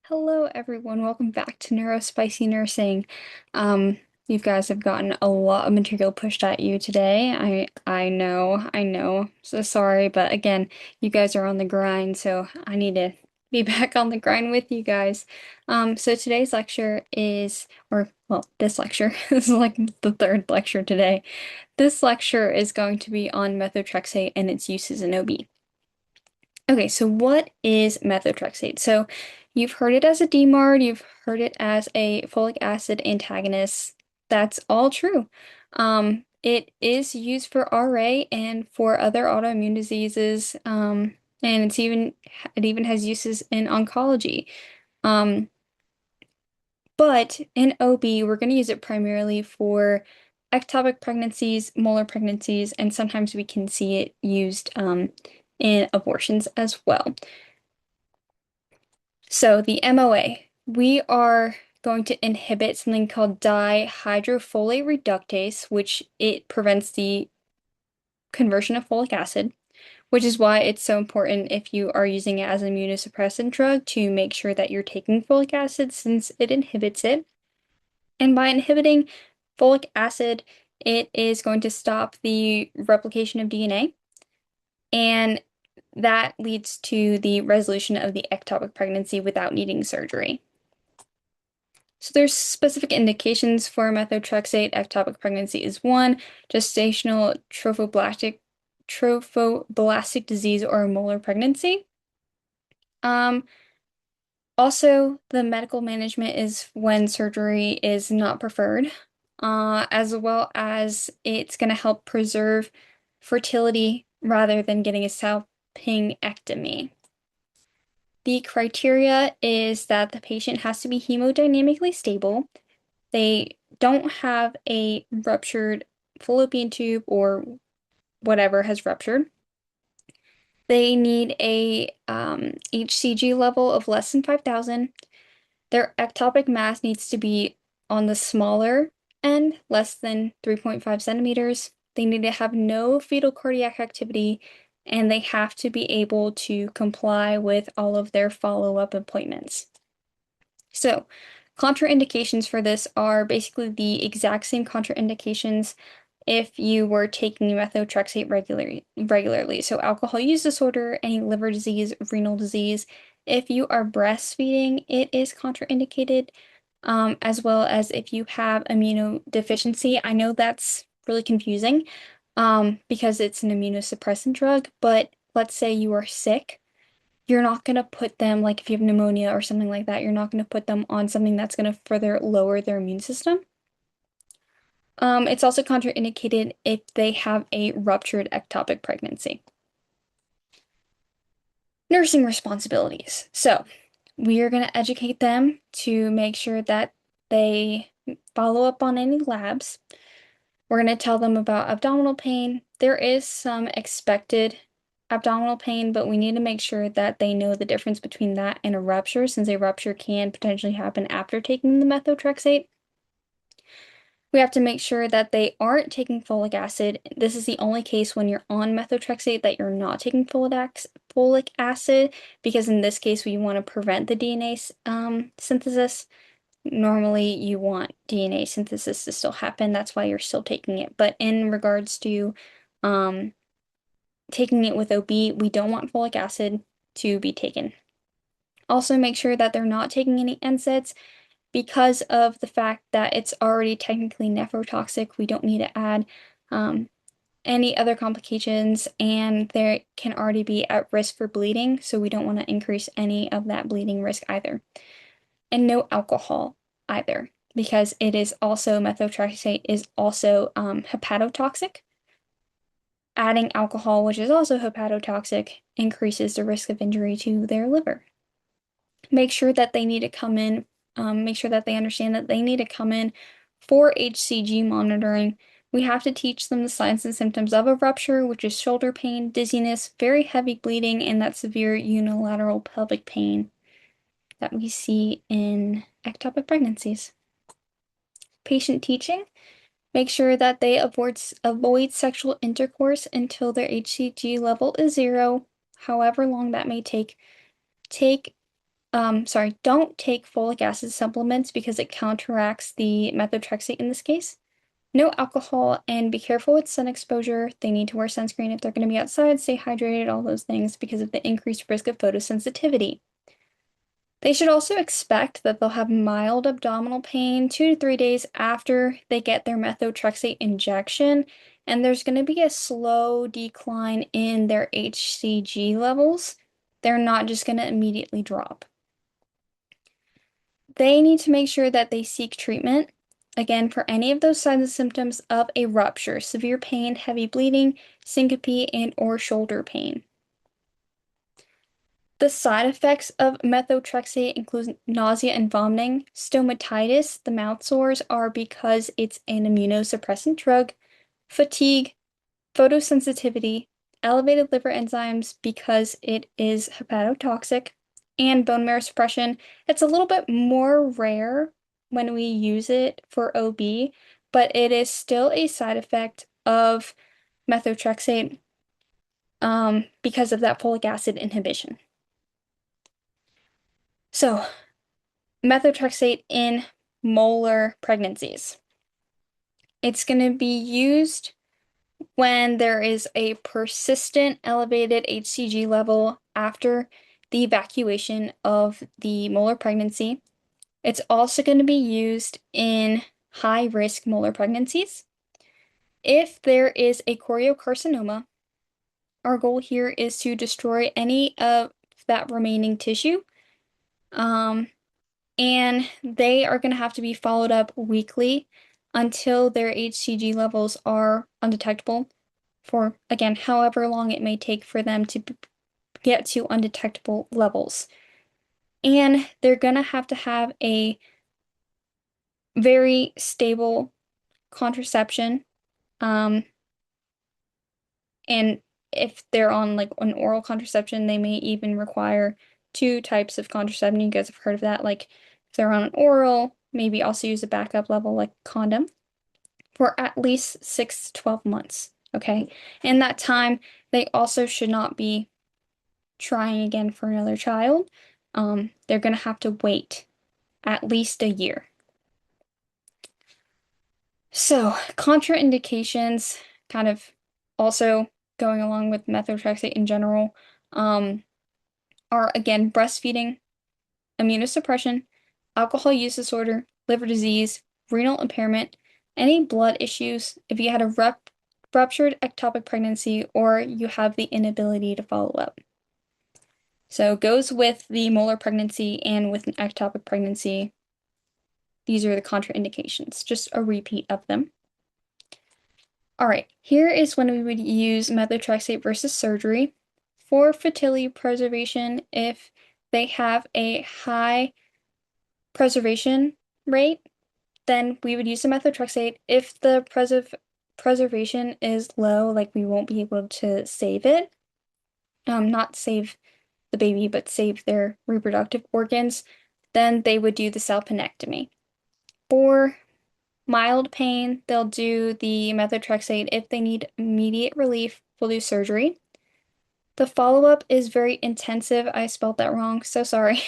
Hello, everyone. Welcome back to Neurospicy Nursing. Um, you guys have gotten a lot of material pushed at you today. I know. So sorry, but again, you guys are on the grind, so I need to be back on the grind with you guys. So today's lecture is, or well, this lecture, this is like the third lecture today. This lecture is going to be on methotrexate and its uses in OB. Okay, so what is methotrexate? So you've heard it as a DMARD, you've heard it as a folic acid antagonist. That's all true. It is used for RA and for other autoimmune diseases, and it even has uses in oncology. Um, but in OB, we're going to use it primarily for ectopic pregnancies, molar pregnancies, and sometimes we can see it used in abortions as well. So the MOA, we are going to inhibit something called dihydrofolate reductase, which it prevents the conversion of folic acid, which is why it's so important if you are using it as an immunosuppressant drug to make sure that you're taking folic acid since it inhibits it. And by inhibiting folic acid, it is going to stop the replication of DNA, and that leads to the resolution of the ectopic pregnancy without needing surgery. So there's specific indications for methotrexate. Ectopic pregnancy is one, gestational trophoblastic disease or molar pregnancy. Um, Also, the medical management is when surgery is not preferred, as well as it's going to help preserve fertility rather than getting a salpingectomy. The criteria is that the patient has to be hemodynamically stable. They don't have a ruptured fallopian tube or whatever has ruptured. They need a HCG level of less than 5,000. Their ectopic mass needs to be on the smaller end, less than 3.5 centimeters. They need to have no fetal cardiac activity, and they have to be able to comply with all of their follow-up appointments. So, contraindications for this are basically the exact same contraindications if you were taking methotrexate regularly. So, alcohol use disorder, any liver disease, renal disease. If you are breastfeeding, it is contraindicated, as well as if you have immunodeficiency. I know that's really confusing, because it's an immunosuppressant drug, but let's say you are sick, you're not going to put them, like if you have pneumonia or something like that, you're not going to put them on something that's going to further lower their immune system. It's also contraindicated if they have a ruptured ectopic pregnancy. Nursing responsibilities. So we are going to educate them to make sure that they follow up on any labs. We're going to tell them about abdominal pain. There is some expected abdominal pain, but we need to make sure that they know the difference between that and a rupture, since a rupture can potentially happen after taking the methotrexate. We have to make sure that they aren't taking folic acid. This is the only case when you're on methotrexate that you're not taking folic acid, because in this case we want to prevent the DNA synthesis. Normally you want DNA synthesis to still happen, that's why you're still taking it. But in regards to taking it with OB, we don't want folic acid to be taken. Also make sure that they're not taking any NSAIDs because of the fact that it's already technically nephrotoxic. We don't need to add any other complications, and they can already be at risk for bleeding, so we don't want to increase any of that bleeding risk either. And no alcohol either, because it is also, methotrexate is also hepatotoxic. Adding alcohol, which is also hepatotoxic, increases the risk of injury to their liver. Make sure that they need to come in, make sure that they understand that they need to come in for HCG monitoring. We have to teach them the signs and symptoms of a rupture, which is shoulder pain, dizziness, very heavy bleeding, and that severe unilateral pelvic pain that we see in ectopic pregnancies. Patient teaching. Make sure that they avoid sexual intercourse until their HCG level is 0, however long that may take. Take don't take folic acid supplements because it counteracts the methotrexate in this case. No alcohol, and be careful with sun exposure. They need to wear sunscreen if they're going to be outside, stay hydrated, all those things because of the increased risk of photosensitivity. They should also expect that they'll have mild abdominal pain 2 to 3 days after they get their methotrexate injection, and there's going to be a slow decline in their HCG levels. They're not just going to immediately drop. They need to make sure that they seek treatment, again, for any of those signs and symptoms of a rupture, severe pain, heavy bleeding, syncope, and or shoulder pain. The side effects of methotrexate include nausea and vomiting. Stomatitis, the mouth sores, are because it's an immunosuppressant drug. Fatigue, photosensitivity, elevated liver enzymes because it is hepatotoxic, and bone marrow suppression. It's a little bit more rare when we use it for OB, but it is still a side effect of methotrexate because of that folic acid inhibition. So, methotrexate in molar pregnancies. It's going to be used when there is a persistent elevated HCG level after the evacuation of the molar pregnancy. It's also going to be used in high-risk molar pregnancies. If there is a choriocarcinoma, our goal here is to destroy any of that remaining tissue. And they are going to have to be followed up weekly until their HCG levels are undetectable for, again, however long it may take for them to get to undetectable levels. And they're going to have a very stable contraception. And if they're on like an oral contraception, they may even require two types of contraception. You guys have heard of that. Like if they're on an oral, maybe also use a backup level like condom for at least 6 to 12 months. Okay. In that time, they also should not be trying again for another child. They're going to have to wait at least a year. So, contraindications, kind of also going along with methotrexate in general, are again breastfeeding, immunosuppression, alcohol use disorder, liver disease, renal impairment, any blood issues, if you had a ruptured ectopic pregnancy, or you have the inability to follow up. So it goes with the molar pregnancy and with an ectopic pregnancy. These are the contraindications, just a repeat of them. All right, here is when we would use methotrexate versus surgery. For fertility preservation, if they have a high preservation rate, then we would use the methotrexate. If the preservation is low, like we won't be able to save it, not save the baby, but save their reproductive organs, then they would do the salpinectomy. For mild pain, they'll do the methotrexate. If they need immediate relief, we'll do surgery. The follow-up is very intensive. I spelled that wrong, so sorry,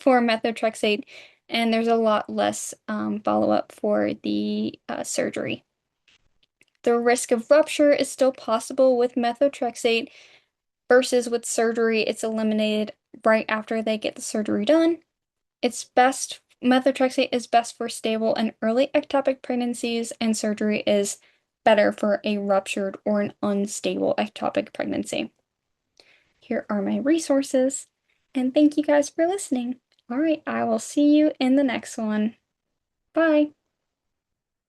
for methotrexate, and there's a lot less follow-up for the surgery. The risk of rupture is still possible with methotrexate versus with surgery. It's eliminated right after they get the surgery done. Methotrexate is best for stable and early ectopic pregnancies, and surgery is better for a ruptured or an unstable ectopic pregnancy. Here are my resources, and thank you guys for listening. All right, I will see you in the next one. Bye.